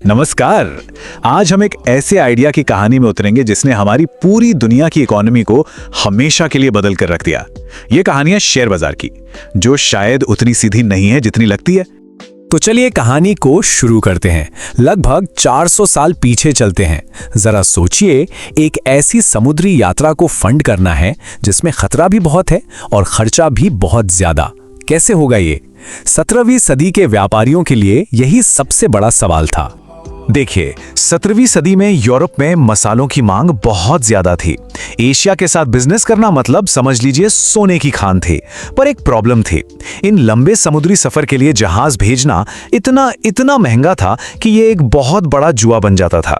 नमस्कार। आज हम एक ऐसे आइडिया की कहानी में उतरेंगे जिसने हमारी पूरी दुनिया की इकोनॉमी को हमेशा के लिए बदल कर रख दिया। ये कहानी है शेयर बाजार की, जो शायद उतनी सीधी नहीं है जितनी लगती है। तो चलिए कहानी को शुरू करते हैं। लगभग 400 साल पीछे चलते हैं। जरा सोचिए, एक ऐसी समुद्री यात्रा को फंड करना है जिसमें खतरा भी बहुत है और खर्चा भी बहुत ज्यादा। कैसे होगा ये? 17वीं सदी के व्यापारियों के लिए यही सबसे बड़ा सवाल था। देखिए, 17वीं सदी में यूरोप में मसालों की मांग बहुत ज्यादा थी। एशिया के साथ बिजनेस करना मतलब समझ लीजिए सोने की खान थी। पर एक प्रॉब्लम थी, इन लंबे समुद्री सफर के लिए जहाज भेजना इतना महंगा था कि ये एक बहुत बड़ा जुआ बन जाता था।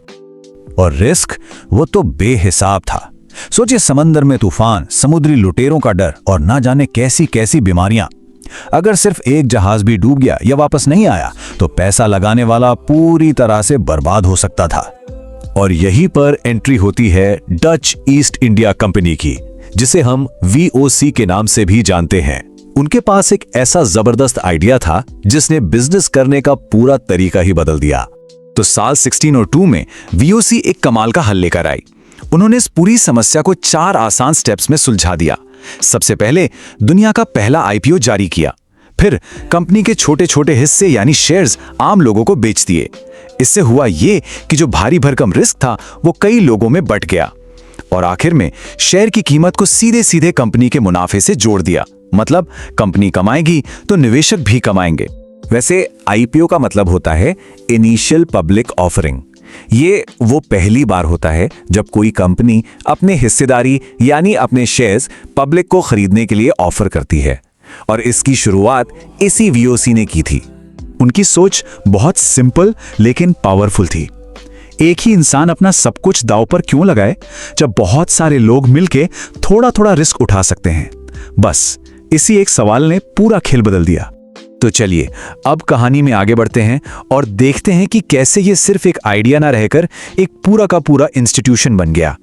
और रिस्क वो तो बेहिसाब था। सोचिए, समंदर में तूफान, समुद्री लुटेरों का डर और ना जाने कैसी कैसी बीमारियां। अगर सिर्फ एक जहाज भी डूब गया या वापस नहीं आया तो पैसा लगाने वाला पूरी तरह से बर्बाद हो सकता था। और यहीं पर एंट्री होती है डच ईस्ट इंडिया कंपनी की, जिसे हम VOC के नाम से भी जानते हैं। उनके पास एक ऐसा जबरदस्त आइडिया था जिसने बिजनेस करने का पूरा तरीका ही बदल दिया। तो साल 1602 में VOC एक कमाल का हल लेकर आई। उन्होंने इस पूरी समस्या को 4 आसान स्टेप्स में सुलझा दिया। सबसे पहले दुनिया का पहला IPO जारी किया। फिर कंपनी के छोटे छोटे हिस्से यानी शेयर्स आम लोगों को बेच दिए। इससे हुआ ये कि जो भारी भरकम रिस्क था वो कई लोगों में बंट गया। और आखिर में शेयर की कीमत को सीधे सीधे कंपनी के मुनाफे से जोड़ दिया। मतलब कंपनी कमाएगी तो निवेशक भी कमाएंगे। वैसे IPO का मतलब होता है इनिशियल पब्लिक ऑफरिंग। ये वो पहली बार होता है जब कोई कंपनी अपने हिस्सेदारी यानी अपने शेयर्स पब्लिक को खरीदने के लिए ऑफर करती है। और इसकी शुरुआत इसी VOC ने की थी। उनकी सोच बहुत सिंपल लेकिन पावरफुल थी। एक ही इंसान अपना सब कुछ दांव पर क्यों लगाए जब बहुत सारे लोग मिलके थोड़ा थोड़ा रिस्क उठा सकते हैं। बस इसी एक सवाल ने पूरा खेल बदल दिया। तो चलिए अब कहानी में आगे बढ़ते हैं और देखते हैं कि कैसे ये सिर्फ एक आइडिया ना रहकर एक पूरा का पूरा इंस्टीट्यूशन बन गया।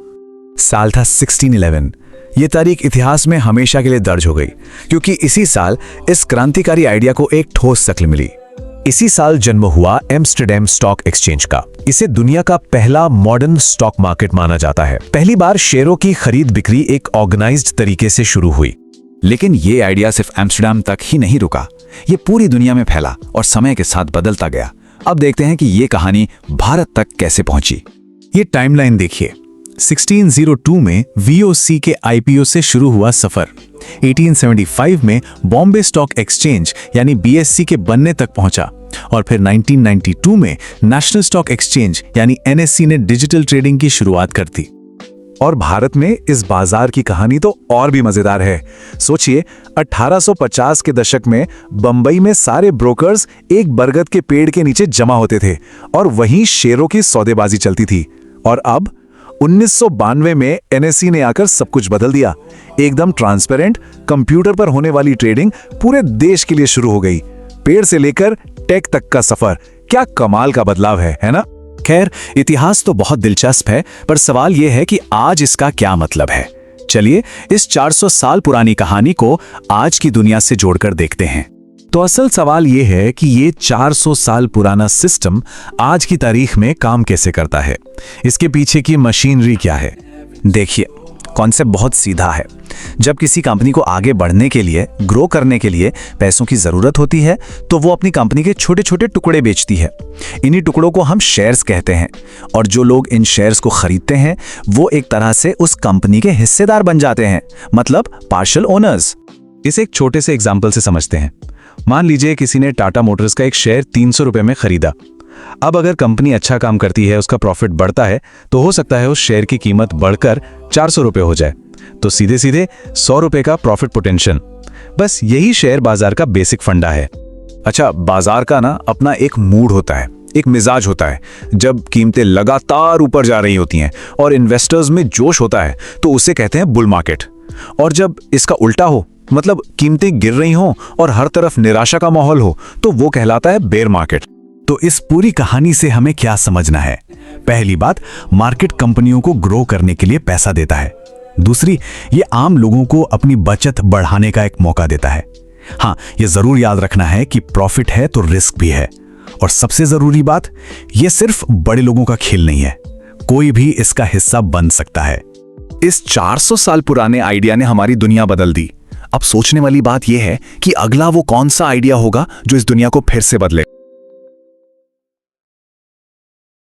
साल था 1611। ये तारीख इतिहास में हमेशा के लिए दर्ज हो गई, क्योंकि इसी साल इस क्रांतिकारी आइडिया को एक ठोस शक्ल मिली। इसी साल जन्म हुआ एम्स्टर्डम स्टॉक एक्सचेंज का। इसे दुनिया का पहला मॉडर्न स्टॉक मार्केट माना जाता है। पहली बार शेयरों की खरीद बिक्री एक ऑर्गेनाइज्ड तरीके से शुरू हुई। लेकिन ये आइडिया सिर्फ एम्स्टर्डम तक ही नहीं रुका, ये पूरी दुनिया में फैला और समय के साथ बदलता गया। अब देखते हैं कि ये कहानी भारत तक कैसे पहुंची। ये टाइमलाइन देखिए। 1602 में VOC के IPO से शुरू हुआ सफर 1875 में बॉम्बे स्टॉक एक्सचेंज यानी BSC के बनने तक पहुंचा और फिर 1992 में नेशनल स्टॉक एक्सचेंज यानी NSE ने डिजिटल ट्रेडिंग की शुरुआत कर दी। और भारत में इस बाजार की कहानी तो और भी मजेदार है। सोचिए, 1850 के दशक में बंबई में सारे ब्रोकर्स एक बरगद के पेड़ के नीचे जमा होते थे और वहीं शेयरों की सौदेबाजी चलती थी। और अब 1992 में NSE ने आकर सब कुछ बदल दिया। एकदम ट्रांसपेरेंट कंप्यूटर पर होने वाली ट्रेडिंग पूरे देश के लिए शुरू हो गई। पेड़ से लेकर टेक तक का सफर, क्या कमाल का बदलाव है ना? खैर, इतिहास तो बहुत दिलचस्प है, पर सवाल यह है कि आज इसका क्या मतलब है। चलिए इस 400 साल पुरानी कहानी को आज की दुनिया से जोड़कर देखते हैं। तो असल सवाल यह है कि ये 400 साल पुराना सिस्टम आज की तारीख में काम कैसे करता है। इसके पीछे की मशीनरी क्या है? देखिए, कॉन्सेप्ट बहुत सीधा है। जब किसी कंपनी को आगे बढ़ने के लिए, ग्रो करने के लिए पैसों की जरूरत होती है तो वो अपनी कंपनी के छोटे छोटे टुकड़े बेचती है। इन्हीं टुकड़ों को हम शेयर्स कहते हैं और जो लोग इन शेयर्स को खरीदते हैं वो एक तरह से उस कंपनी के हिस्सेदार बन जाते हैं, मतलब पार्शियल ओनर्स। इसे एक छोटे से एग्जाम्पल से समझते हैं। मान लीजिए किसी ने टाटा मोटर्स का एक शेयर 300 रुपए में खरीदा। अब अगर कंपनी अच्छा काम करती है, उसका प्रॉफिट बढ़ता है, तो हो सकता है उस शेयर की कीमत बढ़कर 400 रुपए हो जाए। तो सीधे सीधे 100 रुपए का प्रॉफिट पोटेंशियल। बस यही शेयर बाजार का बेसिक फंडा है। अच्छा, बाजार का ना अपना एक मूड होता है, एक मिजाज होता है। जब कीमतें लगातार ऊपर जा रही होती हैं और इन्वेस्टर्स में जोश होता है तो उसे कहते हैं बुल मार्केट। और जब इसका उल्टा हो, मतलब कीमतें गिर रही हों और हर तरफ निराशा का माहौल हो, तो वो कहलाता है बेयर मार्केट। तो इस पूरी कहानी से हमें क्या समझना है? पहली बात, मार्केट कंपनियों को ग्रो करने के लिए पैसा देता है। दूसरी, ये आम लोगों को अपनी बचत बढ़ाने का एक मौका देता है। हाँ, ये जरूर याद रखना है कि प्रॉफिट है तो रिस्क भी है। और सबसे जरूरी बात, यह सिर्फ बड़े लोगों का खेल नहीं है, कोई भी इसका हिस्सा बन सकता है। इस 400 साल पुराने आइडिया ने हमारी दुनिया बदल दी। अब सोचने वाली बात यह है कि अगला वो कौन सा आइडिया होगा जो इस दुनिया को फिर से बदले।